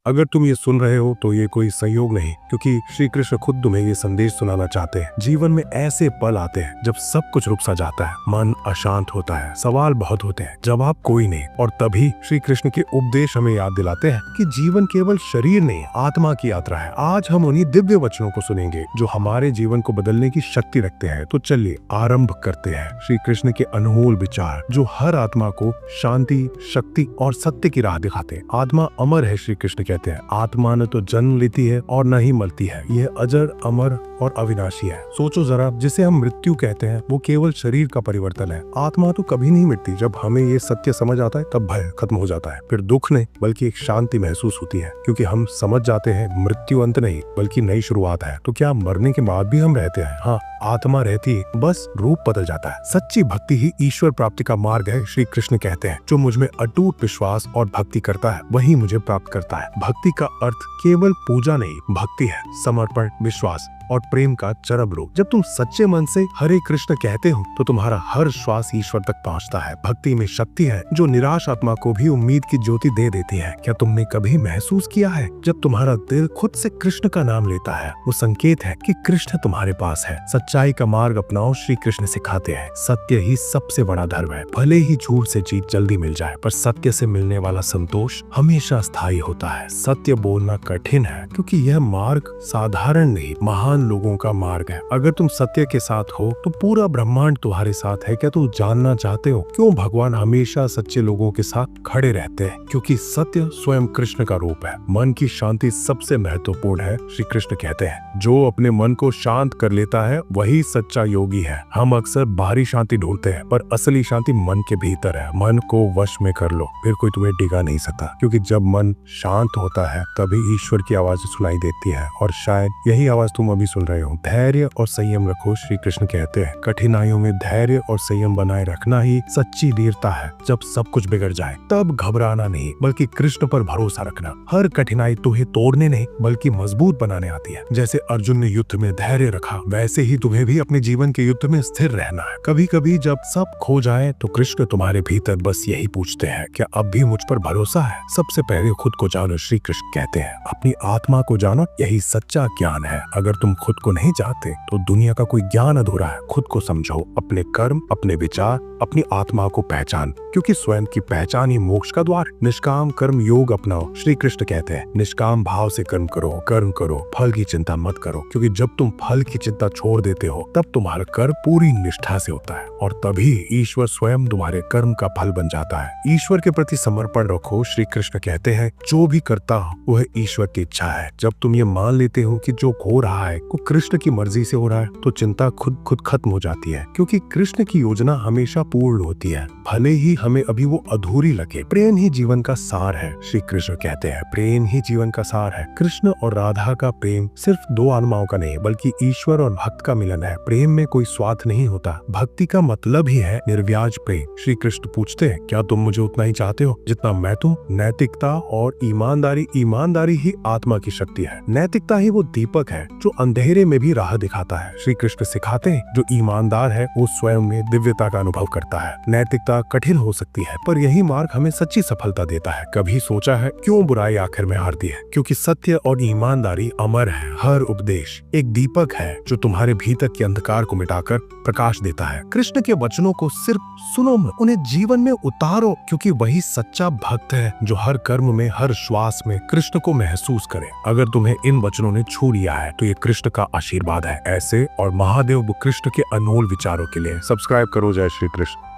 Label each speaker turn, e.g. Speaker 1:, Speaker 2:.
Speaker 1: अगर तुम ये सुन रहे हो तो ये कोई संयोग नहीं, क्योंकि श्री कृष्ण खुद तुम्हें ये संदेश सुनाना चाहते हैं। जीवन में ऐसे पल आते हैं जब सब कुछ रुक सा जाता है, मन अशांत होता है, सवाल बहुत होते हैं, जवाब कोई नहीं, और तभी श्री कृष्ण के उपदेश हमें याद दिलाते हैं कि जीवन केवल शरीर नहीं, आत्मा की यात्रा है। आज हम उन्हीं दिव्य वचनों को सुनेंगे जो हमारे जीवन को बदलने की शक्ति रखते हैं। तो चलिए आरंभ करते हैं श्री कृष्ण के अनमोल विचार जो हर आत्मा को शांति, शक्ति और सत्य की राह दिखाते हैं। आत्मा अमर है, श्री कृष्ण कहते हैं। आत्मा न तो जन्म लेती है और न ही मरती है, यह अजर, अमर और अविनाशी है। सोचो जरा, जिसे हम मृत्यु कहते हैं वो केवल शरीर का परिवर्तन है। आत्मा तो कभी नहीं मिटती। जब हमें ये सत्य समझ आता है तब भय खत्म हो जाता है, फिर दुख नहीं बल्कि एक शांति महसूस होती है, क्योंकि हम समझ जाते हैं मृत्यु अंत नहीं बल्कि नई शुरुआत है। तो क्या मरने के बाद भी हम रहते हैं? हाँ, आत्मा रहती है, बस रूप बदल जाता है। सच्ची भक्ति ही ईश्वर प्राप्ति का मार्ग है, श्री कृष्ण कहते हैं। जो मुझ में अटूट विश्वास और भक्ति करता है वही मुझे प्राप्त करता है। भक्ति का अर्थ केवल पूजा नहीं, भक्ति है समर्पण, विश्वास और प्रेम का चरम रूप। जब तुम सच्चे मन से हरे कृष्ण कहते हो तो तुम्हारा हर श्वास ईश्वर तक पहुंचता है। भक्ति में शक्ति है जो निराश आत्मा को भी उम्मीद की ज्योति दे देती है। क्या तुमने कभी महसूस किया है जब तुम्हारा दिल खुद से कृष्ण का नाम लेता है, वो संकेत है कि कृष्ण तुम्हारे पास है। सच्चाई का मार्ग अपनाओ, श्री कृष्ण सिखाते हैं। सत्य ही सबसे बड़ा धर्म है। भले ही झूठ से जीत जल्दी मिल जाए, पर सत्य से मिलने वाला संतोष हमेशा स्थायी होता है। सत्य बोलना कठिन है क्योंकि यह मार्ग साधारण नहीं, महान लोगों का मार्ग है। अगर तुम सत्य के साथ हो तो पूरा ब्रह्मांड तुम्हारे साथ है। क्या तुम जानना चाहते हो क्यों भगवान हमेशा सच्चे लोगों के साथ खड़े रहते हैं? क्योंकि सत्य स्वयं कृष्ण का रूप है। मन की शांति सबसे महत्वपूर्ण है, श्री कृष्ण कहते हैं। जो अपने मन को शांत कर लेता है वही सच्चा योगी है। हम अक्सर बाहरी शांति ढूंढते हैं, पर असली शांति मन के भीतर है। मन को वश में कर लो, फिर कोई तुम्हें डिगा नहीं सकता, क्योंकि जब मन शांत होता है तभी ईश्वर की आवाज सुनाई देती है, और शायद यही आवाज तुम अभी सुन रहे हो। धैर्य और संयम रखो, श्री कृष्ण कहते हैं। कठिनाइयों में धैर्य और संयम बनाए रखना ही सच्ची वीरता है। जब सब कुछ बिगड़ जाए तब घबराना नहीं बल्कि कृष्ण पर भरोसा रखना। हर कठिनाई तुम्हें तोड़ने नहीं बल्कि मजबूत बनाने आती है। जैसे अर्जुन ने युद्ध में धैर्य रखा, वैसे ही तुम्हें भी अपने जीवन के युद्ध में स्थिर रहना है। कभी कभी जब सब खो जाए तो कृष्ण तुम्हारे भीतर बस यही पूछते हैं, क्या अब भी मुझ पर भरोसा है? सबसे पहले खुद को जानो, श्री कृष्ण कहते हैं। अपनी आत्मा को जानो, यही सच्चा ज्ञान है। अगर तुम खुद को नहीं जानते तो दुनिया का कोई ज्ञान अधूरा है। खुद को समझो, अपने कर्म, अपने विचार, अपनी आत्मा को पहचान, क्योंकि स्वयं की पहचान ही मोक्ष का द्वार। निष्काम कर्म योग अपनाओ, श्री कृष्ण कहते हैं। निष्काम भाव से कर्म करो, फल की चिंता मत करो, क्योंकि जब तुम फल की चिंता छोड़ देते हो तब तुम्हारा कर्म पूरी निष्ठा से होता है, और तभी ईश्वर स्वयं तुम्हारे कर्म का फल बन जाता है। ईश्वर के प्रति समर्पण रखो, श्री कृष्ण कहते हैं। जो भी करता हो वह ईश्वर की इच्छा है। जब तुम ये मान लेते हो कि जो हो रहा है वो कृष्ण की मर्जी से हो रहा है, तो चिंता खुद खत्म हो जाती है, क्योंकि कृष्ण की योजना हमेशा पूर्ण होती है, भले ही हमें अभी वो अधूरी लगे। प्रेम ही जीवन का सार है, श्री कृष्ण कहते हैं। प्रेम ही जीवन का सार है। कृष्ण और राधा का प्रेम सिर्फ दो आत्माओं का नहीं बल्कि ईश्वर और भक्त का मिलन है। प्रेम में कोई स्वार्थ नहीं होता। भक्ति का मतलब ही है निर्व्याज प्रेम। श्री कृष्ण पूछते हैं, क्या तुम मुझे उतना ही चाहते हो जितना मैं तुम? नैतिकता और ईमानदारी ही आत्मा की शक्ति है। नैतिकता ही वो दीपक है जो अंधेरे में भी राह दिखाता है। श्री कृष्ण सिखाते हैं, जो ईमानदार है वो स्वयं में दिव्यता का अनुभव करता है। नैतिकता कठिन हो सकती है, पर यही मार्ग हमें सच्ची सफलता देता है। कभी सोचा है क्यों बुराई आखिर में हारती है? क्योंकि सत्य और ईमानदारी अमर है। हर उपदेश एक दीपक है जो तुम्हारे भीतर के अंधकार को मिटाकर प्रकाश देता है। कृष्ण के वचनों को सिर्फ सुनो मत, उन्हें जीवन में उतारो, क्योंकि वही सच्चा भक्त है जो हर कर्म में, हर श्वास में कृष्ण को महसूस करे। अगर तुम्हें इन वचनों ने छू लिया है तो ये कृष्ण का आशीर्वाद है। ऐसे और महादेव कृष्ण के अनमोल विचारों के लिए सब्सक्राइब करो। जय श्री कृष्ण।